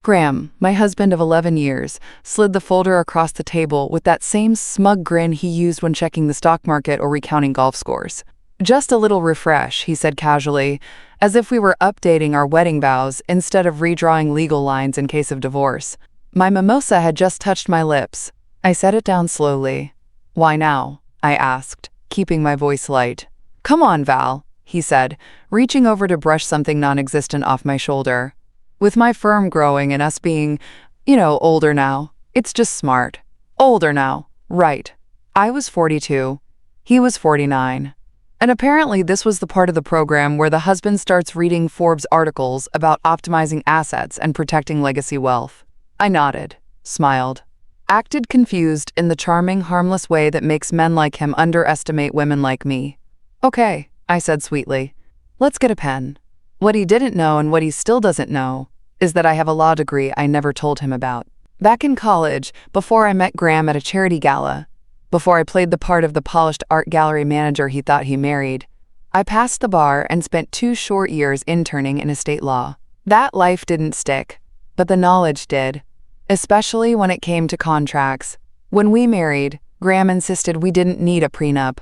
Graham, my husband of 11 years, slid the folder across the table with that same smug grin he used when checking the stock market or recounting golf scores. Just a little refresh, he said casually, as if we were updating our wedding vows instead of redrawing legal lines in case of divorce. My mimosa had just touched my lips. I set it down slowly. "Why now?" I asked, keeping my voice light. "Come on, Val," he said, reaching over to brush something non-existent off my shoulder. "With my firm growing and us being, older now, it's just smart. Older now, right. I was 42. He was 49. And apparently this was the part of the program where the husband starts reading Forbes articles about optimizing assets and protecting legacy wealth. I nodded, smiled, acted confused in the charming, harmless way that makes men like him underestimate women like me. "Okay," I said sweetly. "Let's get a pen." What he didn't know and what he still doesn't know is that I have a law degree I never told him about. Back in college, before I met Graham at a charity gala, before I played the part of the polished art gallery manager he thought he married, I passed the bar and spent 2 short years interning in estate law. That life didn't stick, but the knowledge did, especially when it came to contracts. When we married, Graham insisted we didn't need a prenup.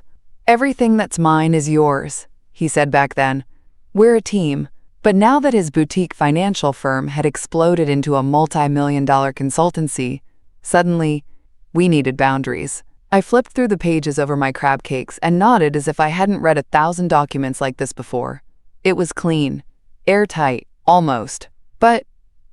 "Everything that's mine is yours," he said back then. We're a team. But now that his boutique financial firm had exploded into a multi-million-dollar consultancy, suddenly, we needed boundaries. I flipped through the pages over my crab cakes and nodded as if I hadn't read 1,000 documents like this before. It was clean, airtight, almost, but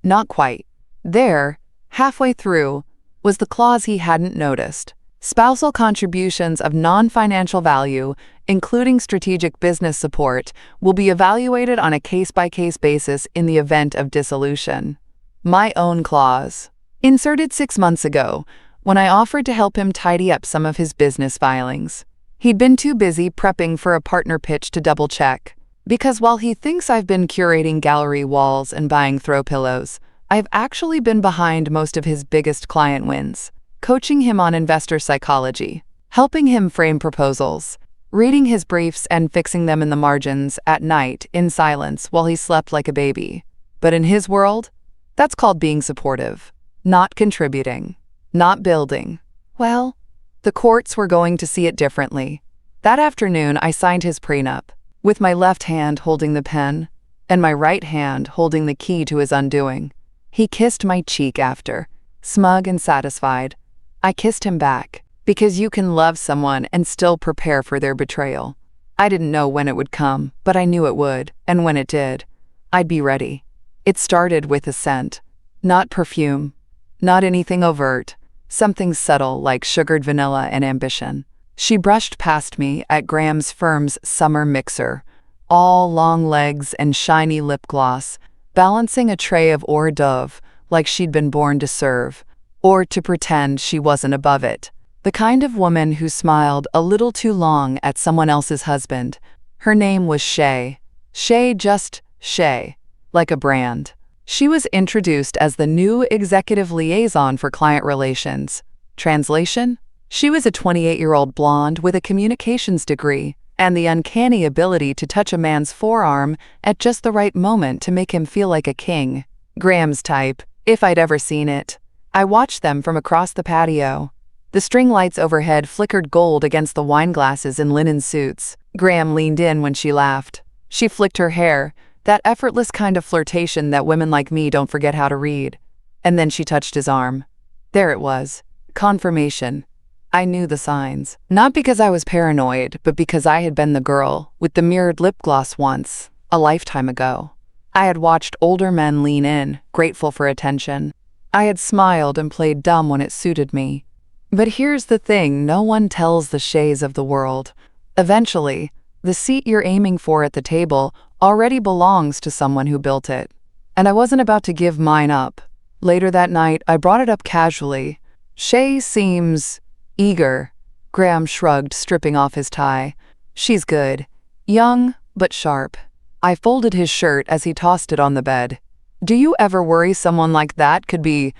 not quite. There, halfway through, was the clause he hadn't noticed. Spousal contributions of non-financial value, including strategic business support, will be evaluated on a case-by-case basis in the event of dissolution. My own clause. Inserted 6 months ago, when I offered to help him tidy up some of his business filings. He'd been too busy prepping for a partner pitch to double-check. Because while he thinks I've been curating gallery walls and buying throw pillows, I've actually been behind most of his biggest client wins. Coaching him on investor psychology, helping him frame proposals, reading his briefs and fixing them in the margins at night in silence while he slept like a baby. But in his world, that's called being supportive, not contributing, not building. Well, the courts were going to see it differently. That afternoon, I signed his prenup, with my left hand holding the pen and my right hand holding the key to his undoing. He kissed my cheek after, smug and satisfied. I kissed him back, because you can love someone and still prepare for their betrayal. I didn't know when it would come, but I knew it would, and when it did, I'd be ready. It started with a scent. Not perfume, not anything overt, something subtle like sugared vanilla and ambition. She brushed past me at Graham's firm's summer mixer, all long legs and shiny lip gloss, balancing a tray of hors d'oeuvre like she'd been born to serve, or to pretend she wasn't above it. The kind of woman who smiled a little too long at someone else's husband. Her name was Shay. Shay, just Shay, like a brand. She was introduced as the new executive liaison for client relations. Translation? She was a 28-year-old blonde with a communications degree and the uncanny ability to touch a man's forearm at just the right moment to make him feel like a king. Graham's type, if I'd ever seen it. I watched them from across the patio. The string lights overhead flickered gold against the wine glasses in linen suits. Graham leaned in when she laughed. She flicked her hair, that effortless kind of flirtation that women like me don't forget how to read. And then she touched his arm. There it was. Confirmation. I knew the signs. Not because I was paranoid, but because I had been the girl with the mirrored lip gloss once, a lifetime ago. I had watched older men lean in, grateful for attention. I had smiled and played dumb when it suited me. But here's the thing no one tells the Shays of the world. Eventually, the seat you're aiming for at the table already belongs to someone who built it. And I wasn't about to give mine up. Later that night, I brought it up casually. "Shay seems eager." Graham shrugged, stripping off his tie. "She's good. Young, but sharp." I folded his shirt as he tossed it on the bed. "Do you ever worry someone like that could be,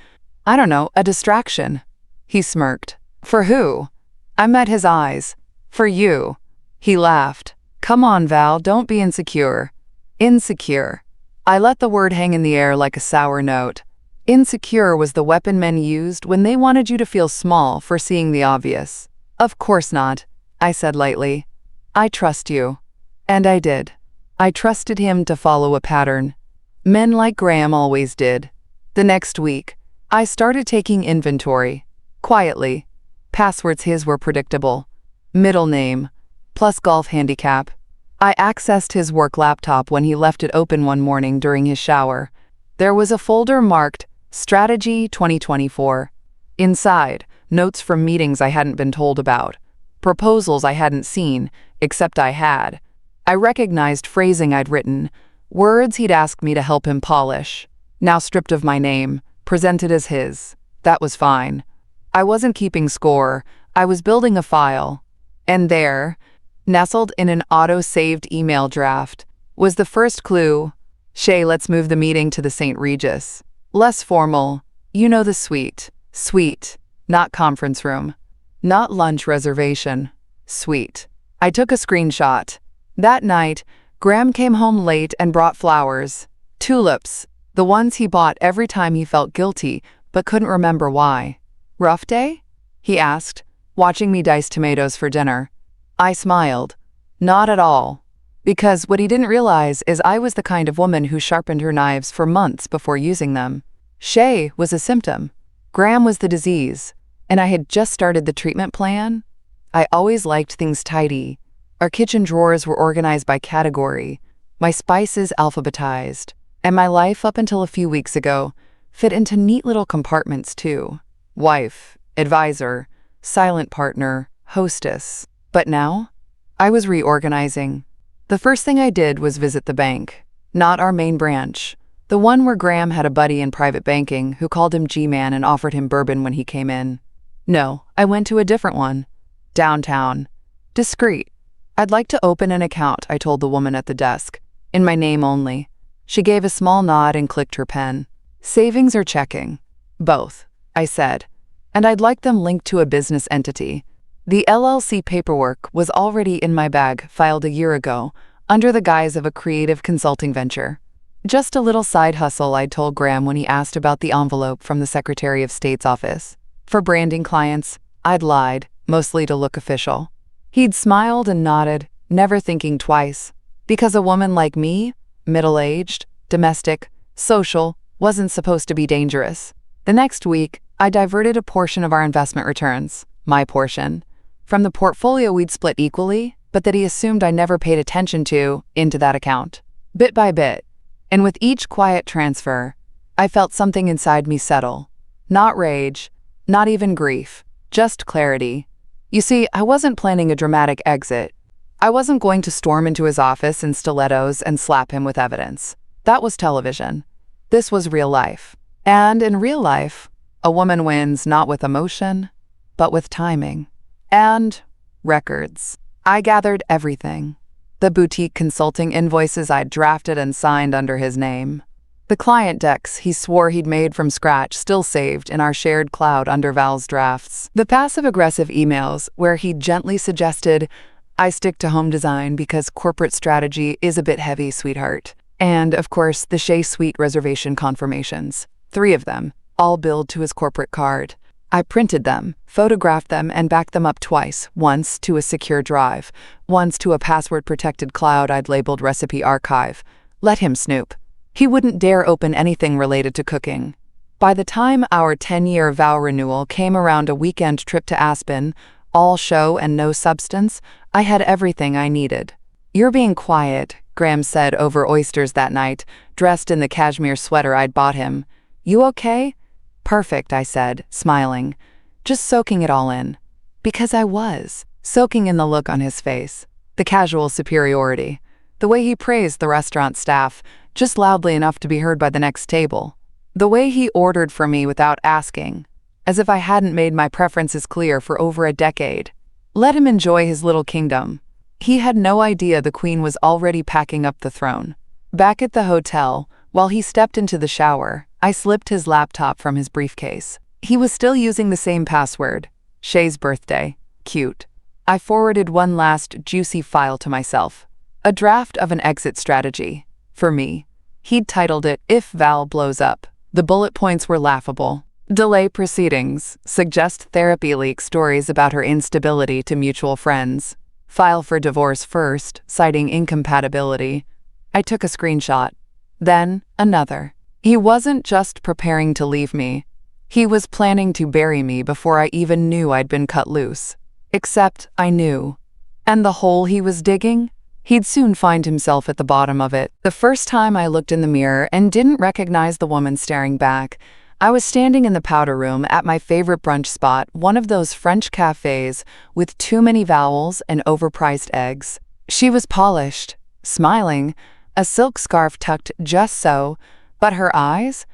a distraction?" He smirked. "For who?" I met his eyes. "For you." He laughed. "Come on, Val, don't be insecure." Insecure. I let the word hang in the air like a sour note. Insecure was the weapon men used when they wanted you to feel small for seeing the obvious. Of course not, I said lightly. I trust you. And I did. I trusted him to follow a pattern. Men like Graham always did. The next week, I started taking inventory. Quietly. Passwords his were predictable. Middle name, plus golf handicap. I accessed his work laptop when he left it open one morning during his shower. There was a folder marked Strategy 2024. Inside, notes from meetings I hadn't been told about. Proposals I hadn't seen, except I had. I recognized phrasing I'd written, words he'd asked me to help him polish. Now stripped of my name, presented as his. That was fine. I wasn't keeping score, I was building a file. And there, nestled in an auto-saved email draft, was the first clue. Shay, let's move the meeting to the St. Regis. Less formal, you know the suite. Suite, not conference room. Not lunch reservation. Suite. I took a screenshot. That night, Graham came home late and brought flowers. Tulips, the ones he bought every time he felt guilty but couldn't remember why. Rough day? He asked, watching me dice tomatoes for dinner. I smiled. Not at all. Because what he didn't realize is I was the kind of woman who sharpened her knives for months before using them. Shay was a symptom. Graham was the disease. And I had just started the treatment plan. I always liked things tidy. Our kitchen drawers were organized by category, my spices alphabetized, and my life up until a few weeks ago fit into neat little compartments too. Wife, advisor, silent partner, hostess. But now, I was reorganizing. The first thing I did was visit the bank. Not our main branch. The one where Graham had a buddy in private banking who called him G-Man and offered him bourbon when he came in. No, I went to a different one. Downtown. Discreet. I'd like to open an account, I told the woman at the desk. In my name only. She gave a small nod and clicked her pen. Savings or checking? Both, I said. And I'd like them linked to a business entity. The LLC paperwork was already in my bag, filed a year ago, under the guise of a creative consulting venture. Just a little side hustle, I'd told Graham when he asked about the envelope from the Secretary of State's office. For branding clients, I'd lied, mostly to look official. He'd smiled and nodded, never thinking twice. Because a woman like me, middle-aged, domestic, social, wasn't supposed to be dangerous. The next week, I diverted a portion of our investment returns, my portion, from the portfolio we'd split equally, but that he assumed I never paid attention to, into that account. Bit by bit. And with each quiet transfer, I felt something inside me settle. Not rage, not even grief, just clarity. You see, I wasn't planning a dramatic exit. I wasn't going to storm into his office in stilettos and slap him with evidence. That was television. This was real life. And in real life, a woman wins not with emotion, but with timing. And records. I gathered everything. The boutique consulting invoices I'd drafted and signed under his name. The client decks he swore he'd made from scratch still saved in our shared cloud under Val's drafts. The passive-aggressive emails where he gently suggested, I stick to home design because corporate strategy is a bit heavy, sweetheart. And, of course, the Shea Suite reservation confirmations. 3 of them, all billed to his corporate card. I printed them, photographed them, and backed them up twice, once to a secure drive, once to a password-protected cloud I'd labeled Recipe Archive. Let him snoop. He wouldn't dare open anything related to cooking. By the time our 10-year vow renewal came around a weekend trip to Aspen, all show and no substance, I had everything I needed. You're being quiet, Graham said over oysters that night, dressed in the cashmere sweater I'd bought him. You okay? Perfect, I said, smiling, just soaking it all in. Because I was, soaking in the look on his face, the casual superiority, the way he praised the restaurant staff, just loudly enough to be heard by the next table, the way he ordered for me without asking, as if I hadn't made my preferences clear for over a decade. Let him enjoy his little kingdom. He had no idea the queen was already packing up the throne. Back at the hotel, while he stepped into the shower, I slipped his laptop from his briefcase. He was still using the same password. Shay's birthday. Cute. I forwarded one last juicy file to myself. A draft of an exit strategy. For me. He'd titled it, If Val Blows Up. The bullet points were laughable. Delay proceedings, suggest therapy leak stories about her instability to mutual friends. File for divorce first, citing incompatibility. I took a screenshot. Then, another. He wasn't just preparing to leave me. He was planning to bury me before I even knew I'd been cut loose. Except I knew. And the hole he was digging? He'd soon find himself at the bottom of it. The first time I looked in the mirror and didn't recognize the woman staring back, I was standing in the powder room at my favorite brunch spot, one of those French cafes with too many vowels and overpriced eggs. She was polished, smiling, a silk scarf tucked just so, but her eyes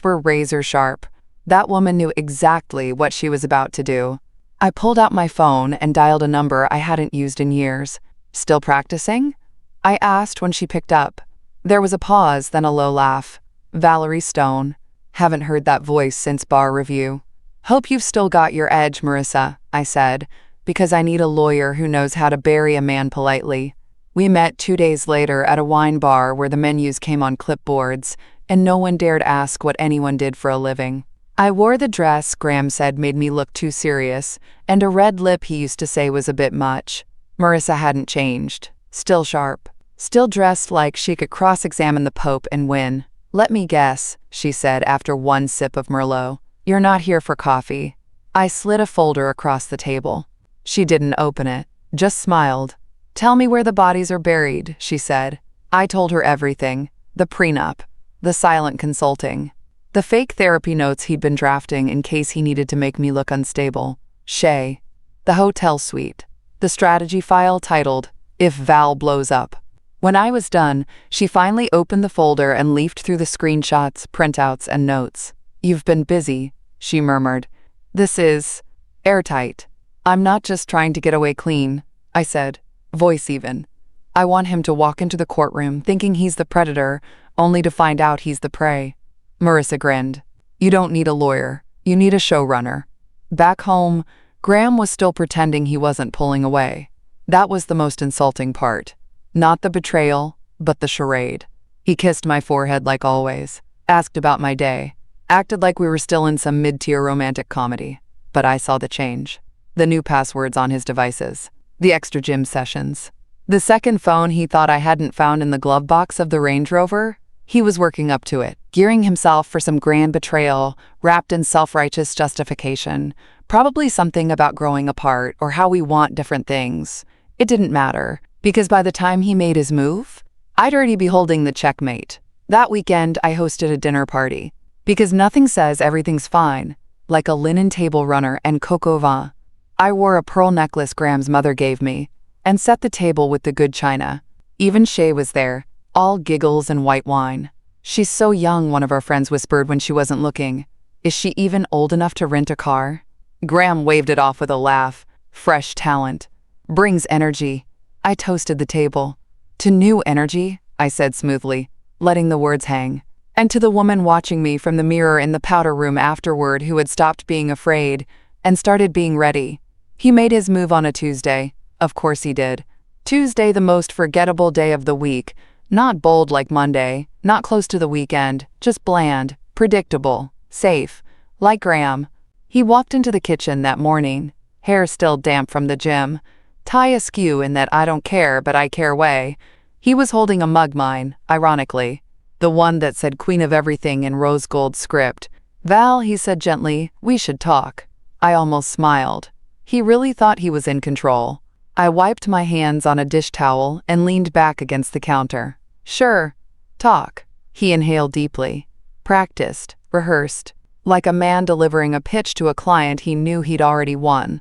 were razor sharp. That woman knew exactly what she was about to do. I pulled out my phone and dialed a number I hadn't used in years. "Still practicing?" I asked when she picked up. There was a pause, then a low laugh. "Valerie Stone. Haven't heard that voice since bar review." "Hope you've still got your edge, Marissa," I said, "because I need a lawyer who knows how to bury a man politely." We met 2 days later at a wine bar where the menus came on clipboards, and no one dared ask what anyone did for a living. I wore the dress Graham said made me look too serious, and a red lip he used to say was a bit much. Marissa hadn't changed. Still sharp. Still dressed like she could cross-examine the Pope and win. "Let me guess," she said after one sip of Merlot. "You're not here for coffee." I slid a folder across the table. She didn't open it, just smiled. "Tell me where the bodies are buried," she said. I told her everything. The prenup. The silent consulting. The fake therapy notes he'd been drafting in case he needed to make me look unstable. Shay. The hotel suite. The strategy file titled, "If Val Blows Up." When I was done, she finally opened the folder and leafed through the screenshots, printouts, and notes. "You've been busy," she murmured. "This is airtight." "I'm not just trying to get away clean," I said, voice even. "I want him to walk into the courtroom thinking he's the predator, only to find out he's the prey." Marissa grinned. "You don't need a lawyer. You need a showrunner." Back home, Graham was still pretending he wasn't pulling away. That was the most insulting part. Not the betrayal, but the charade. He kissed my forehead like always, asked about my day, acted like we were still in some mid-tier romantic comedy. But I saw the change. The new passwords on his devices. The extra gym sessions. The second phone he thought I hadn't found in the glove box of the Range Rover. He was working up to it, gearing himself for some grand betrayal, wrapped in self-righteous justification. Probably something about growing apart or how we want different things. It didn't matter, because by the time he made his move, I'd already be holding the checkmate. That weekend, I hosted a dinner party. Because nothing says everything's fine, like a linen table runner and coq au vin. I wore a pearl necklace Graham's mother gave me, and set the table with the good china. Even Shay was there, all giggles and white wine. "She's so young," one of our friends whispered when she wasn't looking. "Is she even old enough to rent a car?" Graham waved it off with a laugh. "Fresh talent. Brings energy." I toasted the table. "To new energy," I said smoothly, letting the words hang. And to the woman watching me from the mirror in the powder room afterward who had stopped being afraid and started being ready. He made his move on a Tuesday. Of course he did. Tuesday, the most forgettable day of the week. Not bold like Monday, not close to the weekend, just bland, predictable, safe, like Graham. He walked into the kitchen that morning, hair still damp from the gym, tie askew in that I don't care but I care way. He was holding a mug mine, ironically, the one that said Queen of Everything in rose gold script. "Val," he said gently, "we should talk." I almost smiled. He really thought he was in control. I wiped my hands on a dish towel and leaned back against the counter. "Sure. Talk." He inhaled deeply. Practiced, rehearsed, like a man delivering a pitch to a client he knew he'd already won.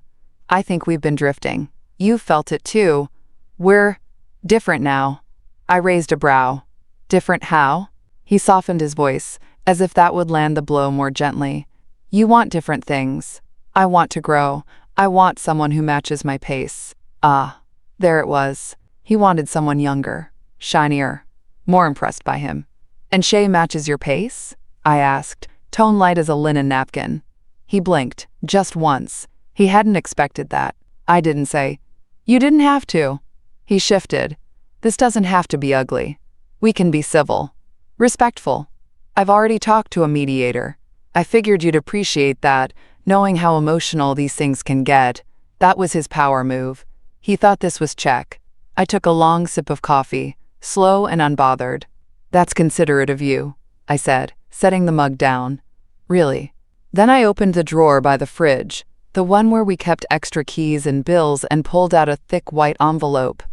"I think we've been drifting. You've felt it too. We're different now." I raised a brow. "Different how?" He softened his voice, as if that would land the blow more gently. "You want different things. I want to grow. I want someone who matches my pace." Ah, there it was. He wanted someone younger, shinier, more impressed by him. "And Shay matches your pace?" I asked, tone light as a linen napkin. He blinked, just once. He hadn't expected that. I didn't say, "You didn't have to." He shifted. "This doesn't have to be ugly. We can be civil. Respectful. I've already talked to a mediator. I figured you'd appreciate that, knowing how emotional these things can get. That was his power move. He thought this was check. I took a long sip of coffee, slow and unbothered. That's considerate of you, I said, setting the mug down. Really? Then I opened the drawer by the fridge, the one where we kept extra keys and bills, and pulled out a thick white envelope.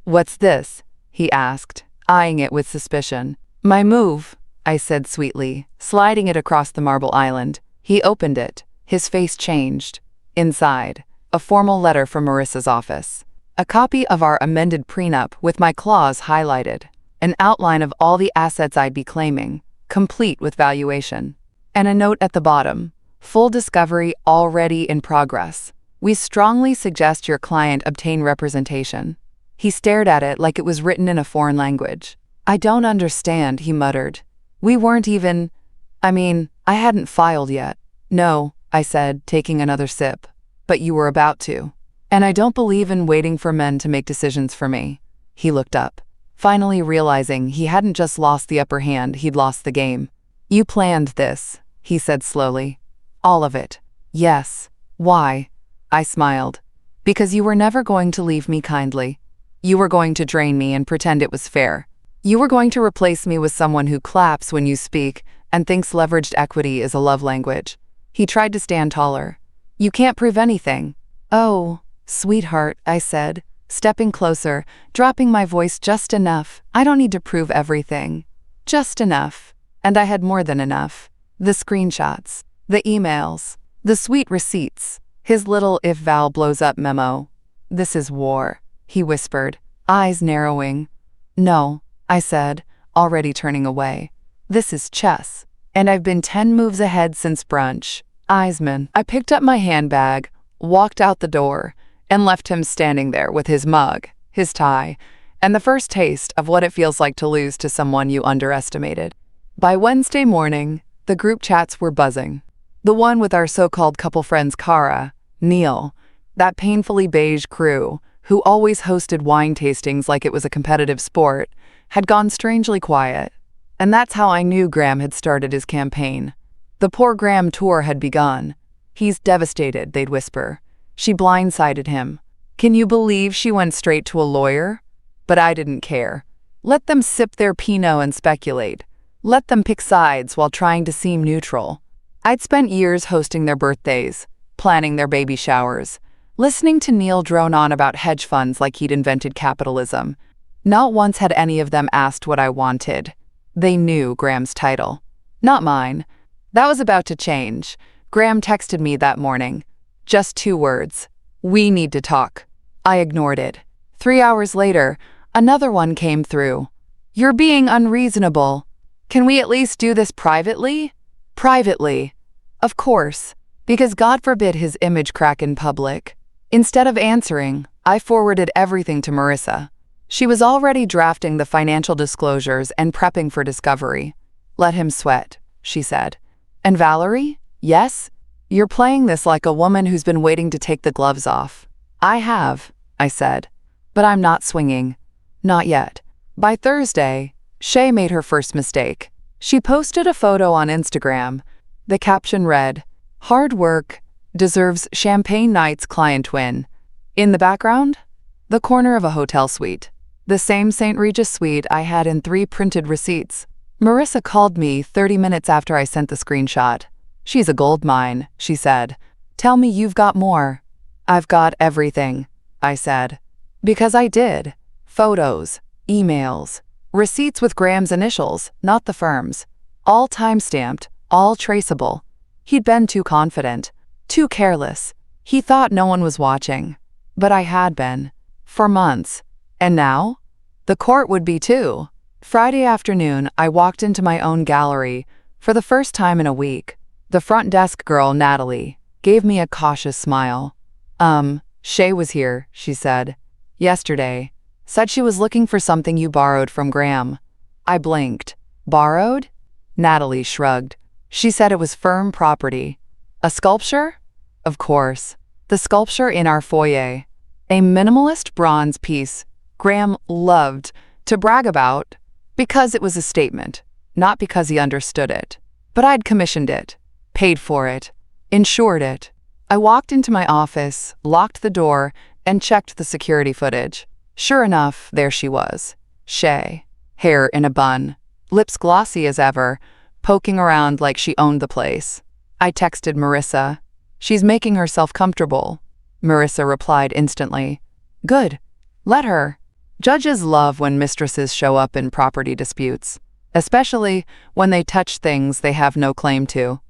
What's this? He asked, eyeing it with suspicion. My move, I said sweetly, sliding it across the marble island. He opened it. His face changed. Inside, a formal letter from Marissa's office. A copy of our amended prenup with my clause highlighted. An outline of all the assets I'd be claiming, complete with valuation. And a note at the bottom. Full discovery already in progress. We strongly suggest your client obtain representation. He stared at it like it was written in a foreign language. I don't understand, he muttered. We weren't even… I hadn't filed yet. No, I said, taking another sip. But you were about to. And I don't believe in waiting for men to make decisions for me. He looked up, finally realizing he hadn't just lost the upper hand, he'd lost the game. You planned this, he said slowly. All of it. Yes. Why? I smiled. Because you were never going to leave me kindly. You were going to drain me and pretend it was fair. You were going to replace me with someone who claps when you speak and thinks leveraged equity is a love language. He tried to stand taller. You can't prove anything. Oh, sweetheart, I said, stepping closer, dropping my voice just enough. I don't need to prove everything. Just enough. And I had more than enough. The screenshots, the emails, the sweet receipts, his little if Val blows up memo. This is war, he whispered, eyes narrowing. No, I said, already turning away. This is chess, and I've been 10 moves ahead since brunch. Eisman. I picked up my handbag, walked out the door, and left him standing there with his mug, his tie, and the first taste of what it feels like to lose to someone you underestimated. By Wednesday morning, the group chats were buzzing. The one with our so-called couple friends Kara, Neil, that painfully beige crew, who always hosted wine tastings like it was a competitive sport, had gone strangely quiet. And that's how I knew Graham had started his campaign. The poor Graham tour had begun. He's devastated, they'd whisper. She blindsided him. Can you believe she went straight to a lawyer? But I didn't care. Let them sip their Pinot and speculate. Let them pick sides while trying to seem neutral. I'd spent years hosting their birthdays, planning their baby showers, listening to Neil drone on about hedge funds like he'd invented capitalism. Not once had any of them asked what I wanted. They knew Graham's title. Not mine. That was about to change. Graham texted me that morning. Just 2 words. We need to talk. I ignored it. 3 hours later, another one came through. You're being unreasonable. Can we at least do this privately? Privately. Of course. Because God forbid his image crack in public. Instead of answering, I forwarded everything to Marissa. She was already drafting the financial disclosures and prepping for discovery. Let him sweat, she said. And Valerie? Yes? You're playing this like a woman who's been waiting to take the gloves off. I have, I said. But I'm not swinging. Not yet. By Thursday, Shay made her first mistake. She posted a photo on Instagram. The caption read, "Hard work deserves champagne nights client win." In the background, the corner of a hotel suite. The same St. Regis suite I had in 3 printed receipts. Marissa called me 30 minutes after I sent the screenshot. She's a gold mine, she said. Tell me you've got more. I've got everything, I said. Because I did. Photos, emails, receipts with Graham's initials, not the firm's. All time-stamped, all traceable. He'd been too confident, too careless. He thought no one was watching. But I had been. For months. And now? The court would be too. Friday afternoon, I walked into my own gallery for the first time in a week. The front desk girl, Natalie, gave me a cautious smile. Shay was here, she said. Yesterday. Said she was looking for something you borrowed from Graham. I blinked. Borrowed? Natalie shrugged. She said it was firm property. A sculpture? Of course. The sculpture in our foyer. A minimalist bronze piece Graham loved to brag about because it was a statement. not because he understood it. But I'd commissioned it, paid for it, insured it. I walked into my office, locked the door, and checked the security footage. Sure enough, there she was. Shay, hair in a bun, lips glossy as ever, poking around like she owned the place. I texted Marissa. "She's making herself comfortable." Marissa replied instantly. "Good. Let her." Judges love when mistresses show up in property disputes, especially when they touch things they have no claim to.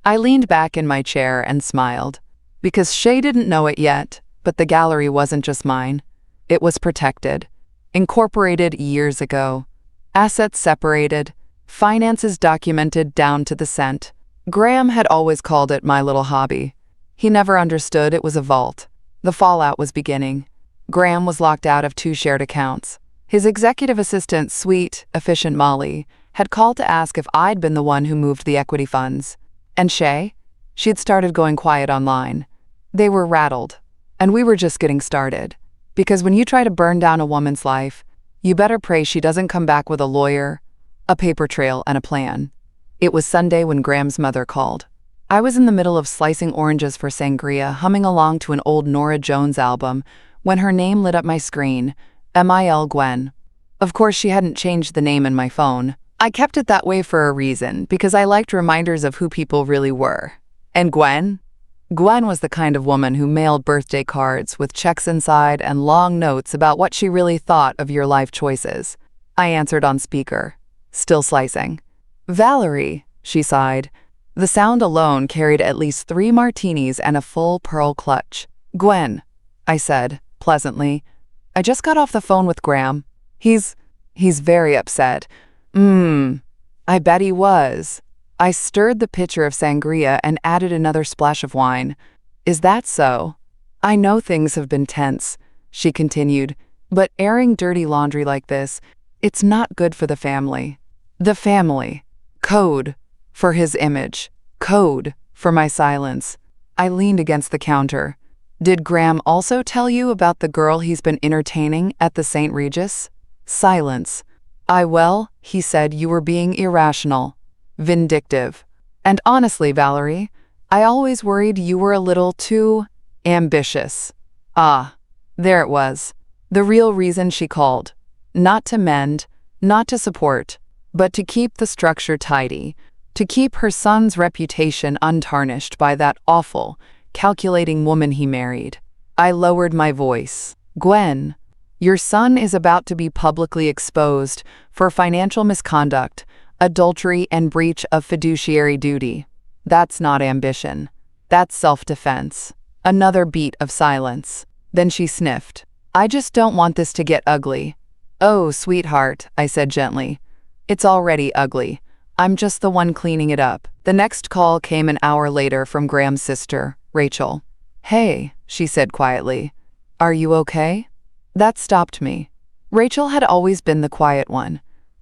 I leaned back in my chair and smiled, because Shay didn't know it yet, but the gallery wasn't just mine. It was protected, incorporated years ago, assets separated, finances documented down to the cent. Graham had always called it my little hobby. He never understood it was a vault. The fallout was beginning. Graham was locked out of 2 shared accounts. His executive assistant, sweet, efficient Molly, had called to ask if I'd been the one who moved the equity funds. And Shay? She'd started going quiet online. They were rattled. And we were just getting started. Because when you try to burn down a woman's life, you better pray she doesn't come back with a lawyer, a paper trail, and a plan. It was Sunday when Graham's mother called. I was in the middle of slicing oranges for sangria, humming along to an old Norah Jones album, when her name lit up my screen, Mil Gwen. Of course, she hadn't changed the name in my phone. I kept it that way for a reason, because I liked reminders of who people really were. And Gwen? Gwen was the kind of woman who mailed birthday cards with checks inside and long notes about what she really thought of your life choices. I answered on speaker, still slicing. "Valerie," she sighed. The sound alone carried at least 3 martinis and a full pearl clutch. "Gwen," I said, pleasantly. "I just got off the phone with Graham. He's very upset." I bet he was." I stirred the pitcher of sangria and added another splash of wine. "Is that so? I know things have been tense," she continued, "but airing dirty laundry like this, it's not good for the family." The family. Code for his image. Code for my silence. I leaned against the counter. "Did Graham also tell you about the girl he's been entertaining at the St. Regis?" Silence. Well, he said you were being irrational, vindictive. And honestly, Valerie, I always worried you were a little too ambitious. There it was. The real reason she called. Not to mend, not to support, but to keep the structure tidy, to keep her son's reputation untarnished by that awful, calculating woman he married. I lowered my voice. "Gwen, your son is about to be publicly exposed for financial misconduct, adultery, and breach of fiduciary duty. That's not ambition. That's self-defense." Another beat of silence. Then she sniffed. "I just don't want this to get ugly." "Oh, sweetheart," I said gently. "It's already ugly. I'm just the one cleaning it up." The next call came an hour later from Graham's sister, Rachel. "Hey," she said quietly. "Are you okay?" That stopped me. Rachel had always been the quiet one.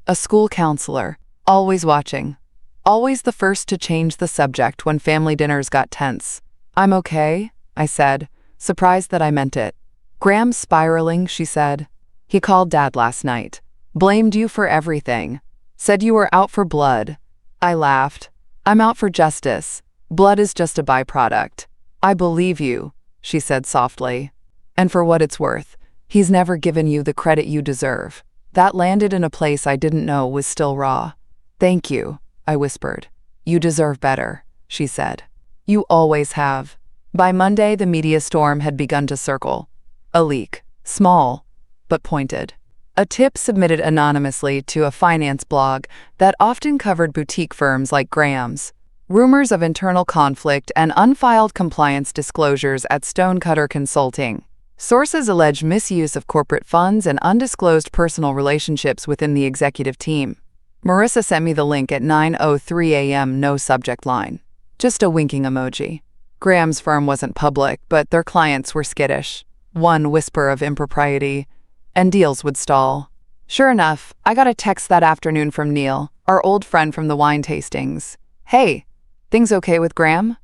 A school counselor, always watching. Always the first to change the subject when family dinners got tense. "I'm okay," I said, surprised that I meant it. "Graham's spiraling," she said. "He called Dad last night. Blamed you for everything. Said you were out for blood." I laughed. "I'm out for justice. Blood is just a byproduct." "I believe you," she said softly. "And for what it's worth, he's never given you the credit you deserve." That landed in a place I didn't know was still raw. "Thank you," I whispered. "You deserve better," she said. "You always have." By Monday, the media storm had begun to circle. A leak, small, but pointed. A tip submitted anonymously to a finance blog that often covered boutique firms like Graham's. Rumors of internal conflict and unfiled compliance disclosures at Stonecutter Consulting. Sources allege misuse of corporate funds and undisclosed personal relationships within the executive team. Marissa sent me the link at 9:03 a.m., no subject line. Just a winking emoji. Graham's firm wasn't public, but their clients were skittish. One whisper of impropriety, and deals would stall. Sure enough, I got a text that afternoon from Neil, our old friend from the wine tastings. "Hey, things okay with Graham?"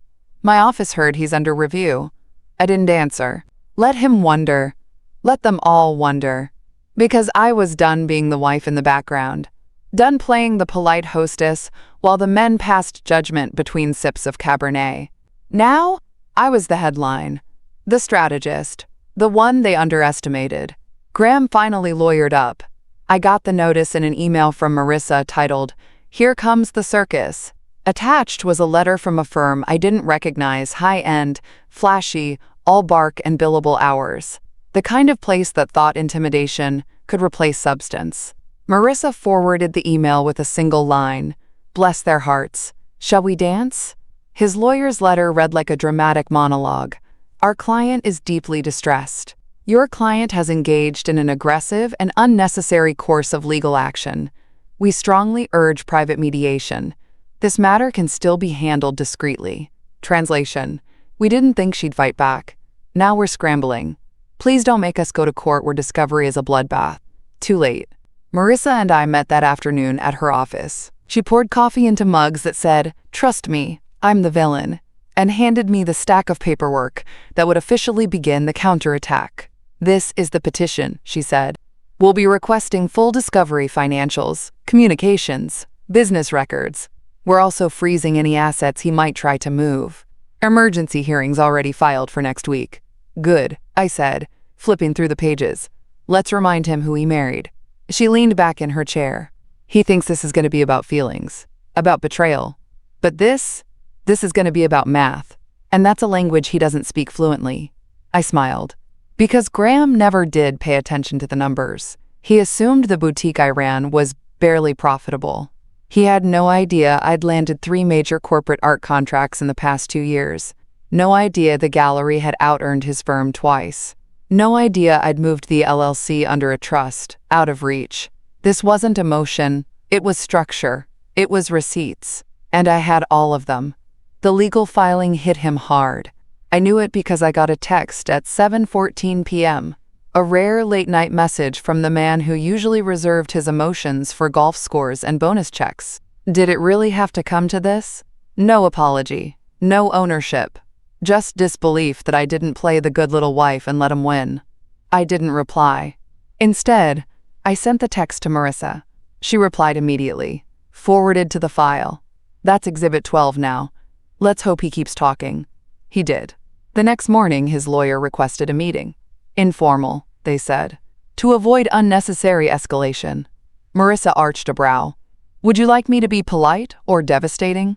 "My office heard he's under review." I didn't answer. Let him wonder. Let them all wonder. Because I was done being the wife in the background. done playing the polite hostess while the men passed judgment between sips of Cabernet. Now, I was the headline, the strategist, the one they underestimated. Graham finally lawyered up. I got the notice in an email from Marissa titled, "Here Comes the Circus." Attached was a letter from a firm I didn't recognize, high-end, flashy, all bark and billable hours. The kind of place that thought intimidation could replace substance. Marissa forwarded the email with a single line, "Bless their hearts. Shall we dance?" His lawyer's letter read like a dramatic monologue. "Our client is deeply distressed. Your client has engaged in an aggressive and unnecessary course of legal action. We strongly urge private mediation. This matter can still be handled discreetly." Translation: We didn't think she'd fight back. Now we're scrambling. Please don't make us go to court where discovery is a bloodbath. Too late. Marissa and I met that afternoon at her office. She poured coffee into mugs that said, "Trust me, I'm the villain," and handed me the stack of paperwork that would officially begin the counterattack. "This is the petition," she said. "We'll be requesting full discovery financials, communications, business records. We're also freezing any assets he might try to move. Emergency hearings already filed for next week." "Good," I said, flipping through the pages. "Let's remind him who he married." She leaned back in her chair. "He thinks this is going to be about feelings, about betrayal. But this is going to be about math, and that's a language he doesn't speak fluently." I smiled. Because Graham never did pay attention to the numbers. He assumed the boutique I ran was barely profitable. He had no idea I'd landed 3 major corporate art contracts in the past 2 years. No idea the gallery had out-earned his firm twice. No idea I'd moved the LLC under a trust, out of reach. This wasn't emotion, it was structure, it was receipts, and I had all of them. The legal filing hit him hard. I knew it because I got a text at 7:14 p.m., a rare late-night message from the man who usually reserved his emotions for golf scores and bonus checks. Did it really have to come to this? No apology, no ownership, just disbelief that I didn't play the good little wife and let him win. I didn't reply. Instead, I sent the text to Marissa. She replied immediately, forwarded to the file. "That's Exhibit 12 now. Let's hope he keeps talking." He did. The next morning, his lawyer requested a meeting. Informal, they said, to avoid unnecessary escalation. Marissa arched a brow. "Would you like me to be polite or devastating?"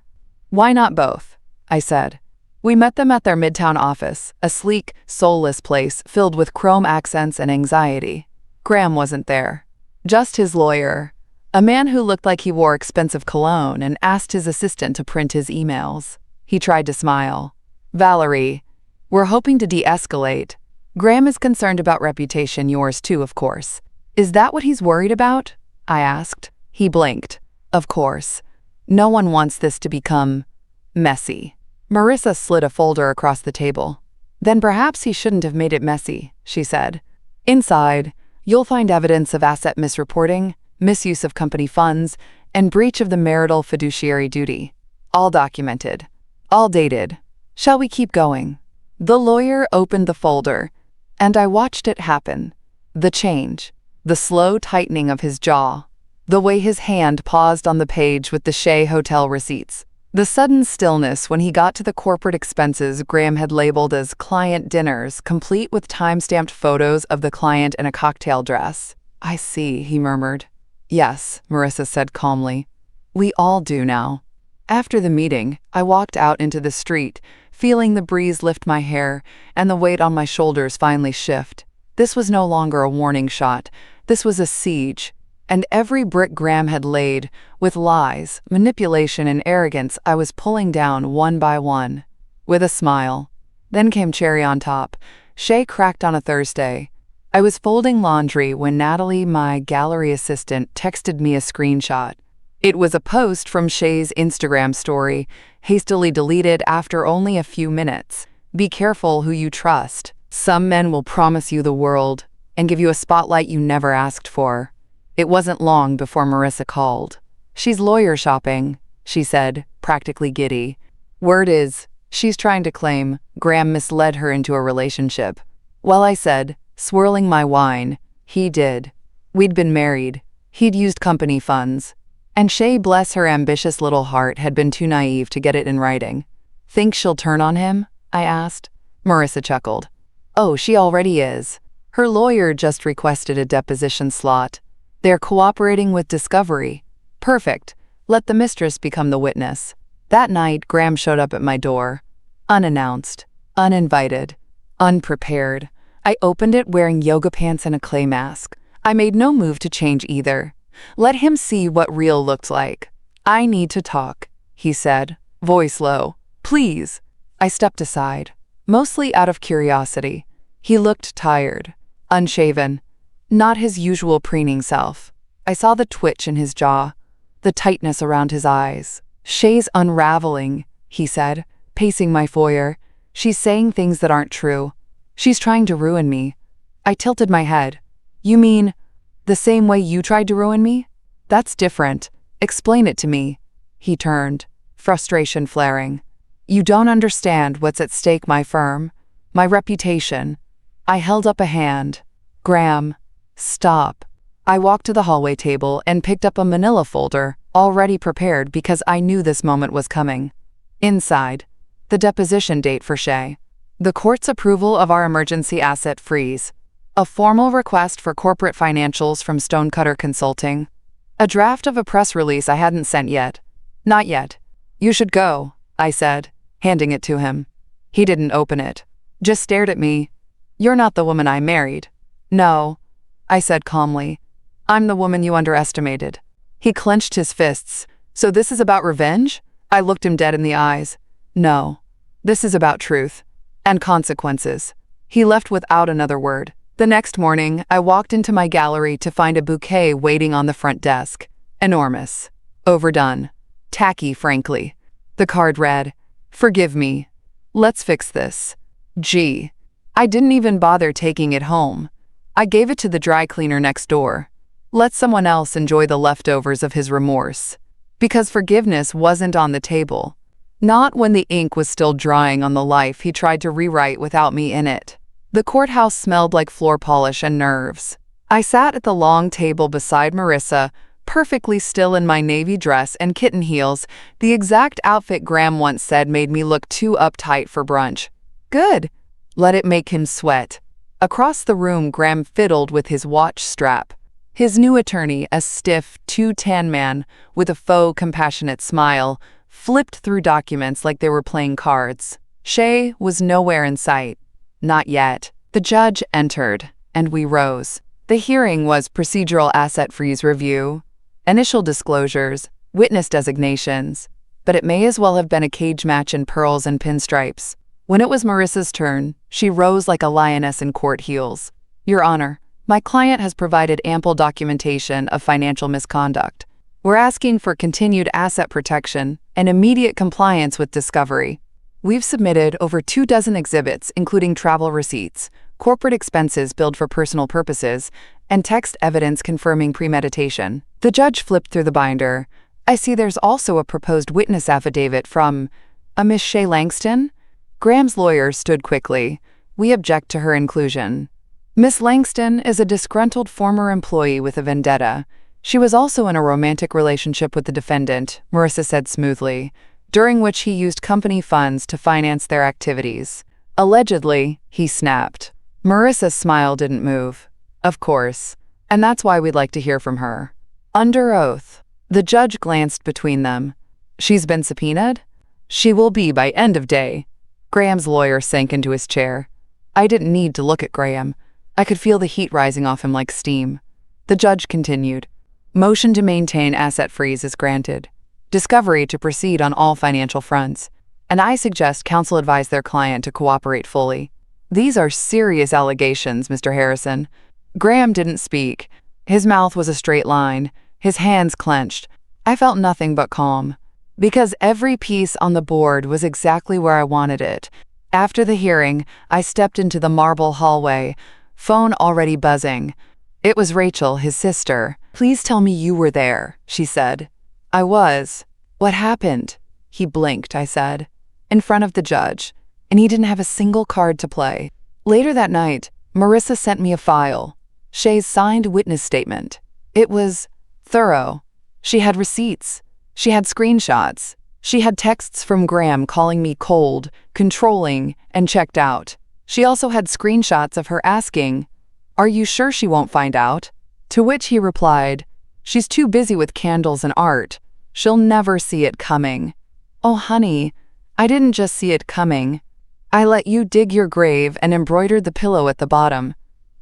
"Why not both?" I said. We met them at their Midtown office, a sleek, soulless place filled with chrome accents and anxiety. Graham wasn't there. Just his lawyer, a man who looked like he wore expensive cologne and asked his assistant to print his emails. He tried to smile. "Valerie, we're hoping to de-escalate. Graham is concerned about reputation, yours too, of course." "Is that what he's worried about?" I asked. He blinked. "Of course. No one wants this to become messy." Marissa slid a folder across the table. "Then perhaps he shouldn't have made it messy," she said. "Inside, you'll find evidence of asset misreporting, misuse of company funds, and breach of the marital fiduciary duty. All documented. All dated. Shall we keep going?" The lawyer opened the folder, and I watched it happen. The change, the slow tightening of his jaw, the way his hand paused on the page with the Shea Hotel receipts, the sudden stillness when he got to the corporate expenses Graham had labeled as client dinners, complete with time-stamped photos of the client in a cocktail dress. "I see," he murmured. "Yes," Marissa said calmly. "We all do now." After the meeting, I walked out into the street, feeling the breeze lift my hair and the weight on my shoulders finally shift. This was no longer a warning shot. This was a siege. And every brick Graham had laid, with lies, manipulation, and arrogance, I was pulling down one by one. With a smile. Then came cherry on top. Shea cracked on a Thursday. I was folding laundry when Natalie, my gallery assistant, texted me a screenshot. It was a post from Shea's Instagram story, hastily deleted after only a few minutes. "Be careful who you trust. Some men will promise you the world and give you a spotlight you never asked for." It wasn't long before Marissa called. "She's lawyer shopping," she said, practically giddy. "Word is, she's trying to claim Graham misled her into a relationship." Well, I said, swirling my wine, he did. We'd been married. He'd used company funds. And Shay, bless her ambitious little heart, had been too naive to get it in writing. Think she'll turn on him? I asked. Marissa chuckled. Oh, she already is. Her lawyer just requested a deposition slot. They're cooperating with Discovery. Perfect. Let the mistress become the witness. That night, Graham showed up at my door. Unannounced, uninvited, unprepared. I opened it wearing yoga pants and a clay mask. I made no move to change either. Let him see what real looked like. I need to talk, he said, voice low. Please. I stepped aside, mostly out of curiosity. He looked tired, unshaven, not his usual preening self. I saw the twitch in his jaw, the tightness around his eyes. Shay's unraveling, he said, pacing my foyer. She's saying things that aren't true. She's trying to ruin me. I tilted my head. You mean the same way you tried to ruin me? That's different. Explain it to me. He turned, frustration flaring. You don't understand what's at stake, my firm, my reputation. I held up a hand. Graham, stop. I walked to the hallway table and picked up a manila folder, already prepared because I knew this moment was coming. Inside, the deposition date for Shay. The court's approval of our emergency asset freeze. A formal request for corporate financials from Stonecutter Consulting. A draft of a press release I hadn't sent yet. Not yet. You should go, I said, handing it to him. He didn't open it. Just stared at me. You're not the woman I married. No, I said calmly. I'm the woman you underestimated. He clenched his fists. So this is about revenge? I looked him dead in the eyes. No, this is about truth. And consequences. He left without another word. The next morning, I walked into my gallery to find a bouquet waiting on the front desk. Enormous. Overdone. Tacky, frankly. The card read, "Forgive me. Let's fix this." Gee. I didn't even bother taking it home. I gave it to the dry cleaner next door. Let someone else enjoy the leftovers of his remorse. Because forgiveness wasn't on the table. Not when the ink was still drying on the life he tried to rewrite without me in it. The courthouse smelled like floor polish and nerves. I sat at the long table beside Marissa, perfectly still in my navy dress and kitten heels, the exact outfit Graham once said made me look too uptight for brunch. Good. Let it make him sweat. Across the room, Graham fiddled with his watch strap. His new attorney, a stiff, too-tan man with a faux compassionate smile, flipped through documents like they were playing cards. Shay was nowhere in sight. Not yet. The judge entered, and we rose. The hearing was procedural asset freeze review, initial disclosures, witness designations, but it may as well have been a cage match in pearls and pinstripes. When it was Marissa's turn, she rose like a lioness in court heels. Your Honor, my client has provided ample documentation of financial misconduct. We're asking for continued asset protection and immediate compliance with Discovery. We've submitted over 24 exhibits, including travel receipts, corporate expenses billed for personal purposes, and text evidence confirming premeditation. The judge flipped through the binder. I see there's also a proposed witness affidavit from a Miss Shay Langston? Graham's lawyer stood quickly. We object to her inclusion. Miss Langston is a disgruntled former employee with a vendetta. She was also in a romantic relationship with the defendant, Marissa said smoothly, during which he used company funds to finance their activities. Allegedly, he snapped. Marissa's smile didn't move. Of course. And that's why we'd like to hear from her. Under oath. The judge glanced between them. She's been subpoenaed? She will be by end of day. Graham's lawyer sank into his chair. I didn't need to look at Graham. I could feel the heat rising off him like steam. The judge continued. Motion to maintain asset freeze is granted. Discovery to proceed on all financial fronts. And I suggest counsel advise their client to cooperate fully. These are serious allegations, Mr. Harrison. Graham didn't speak. His mouth was a straight line, his hands clenched. I felt nothing but calm. Because every piece on the board was exactly where I wanted it. After the hearing, I stepped into the marble hallway, phone already buzzing. It was Rachel, his sister. Please tell me you were there, she said. I was. What happened? He blinked, I said. In front of the judge, and he didn't have a single card to play. Later that night, Marissa sent me a file. Shay's signed witness statement. It was thorough. She had receipts. She had screenshots. She had texts from Graham calling me cold, controlling, and checked out. She also had screenshots of her asking, "Are you sure she won't find out?" To which he replied, "She's too busy with candles and art. She'll never see it coming." Oh, honey, I didn't just see it coming. I let you dig your grave and embroidered the pillow at the bottom.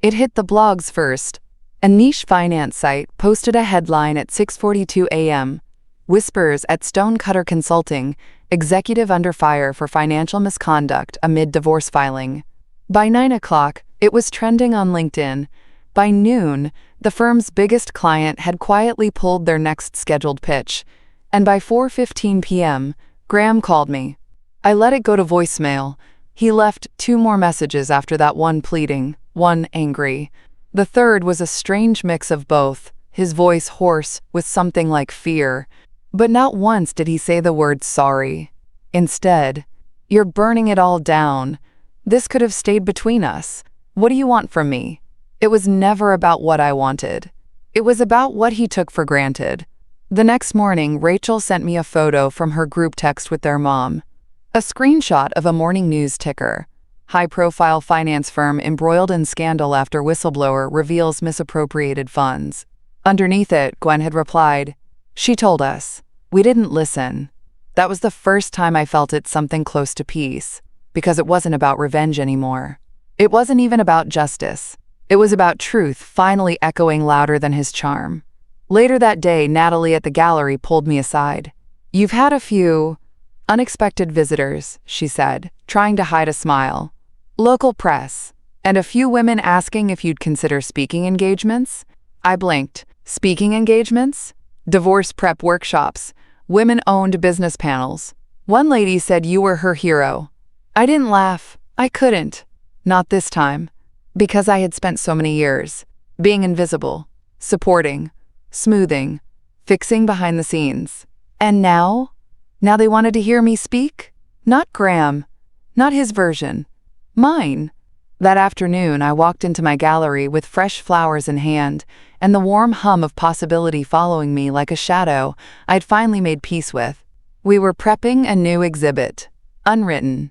It hit the blogs first. A niche finance site posted a headline at 6:42 a.m. Whispers at Stonecutter Consulting, executive under fire for financial misconduct amid divorce filing. By 9 o'clock, it was trending on LinkedIn. By noon, the firm's biggest client had quietly pulled their next scheduled pitch. And by 4:15 p.m., Graham called me. I let it go to voicemail. He left 2 more messages after that, one pleading, one angry. The third was a strange mix of both, his voice hoarse with something like fear. But not once did he say the word sorry. Instead, "You're burning it all down. This could have stayed between us. What do you want from me?" It was never about what I wanted. It was about what he took for granted. The next morning, Rachel sent me a photo from her group text with their mom. A screenshot of a morning news ticker. High-profile finance firm embroiled in scandal after whistleblower reveals misappropriated funds. Underneath it, Gwen had replied, "She told us. We didn't listen." That was the first time I felt it something close to peace, because it wasn't about revenge anymore. It wasn't even about justice. It was about truth finally echoing louder than his charm. Later that day, Natalie at the gallery pulled me aside. "You've had a few unexpected visitors," she said, trying to hide a smile. "Local press, and a few women asking if you'd consider speaking engagements." I blinked. Speaking engagements? Divorce prep workshops, women-owned business panels. One lady said you were her hero. I didn't laugh. I couldn't. Not this time. Because I had spent so many years being invisible, supporting, smoothing, fixing behind the scenes. And now? Now they wanted to hear me speak? Not Graham. Not his version. Mine. That afternoon, I walked into my gallery with fresh flowers in hand, and the warm hum of possibility following me like a shadow I'd finally made peace with. We were prepping a new exhibit. Unwritten.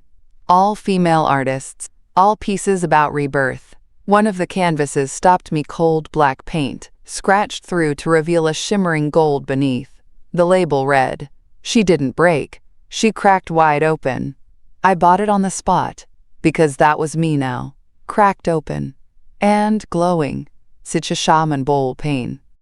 All female artists. All pieces about rebirth. One of the canvases stopped me cold black paint, scratched through to reveal a shimmering gold beneath. The label read, "She didn't break. She cracked wide open." I bought it on the spot, because that was me now. Cracked open. And glowing. Such a shaman bowl pain.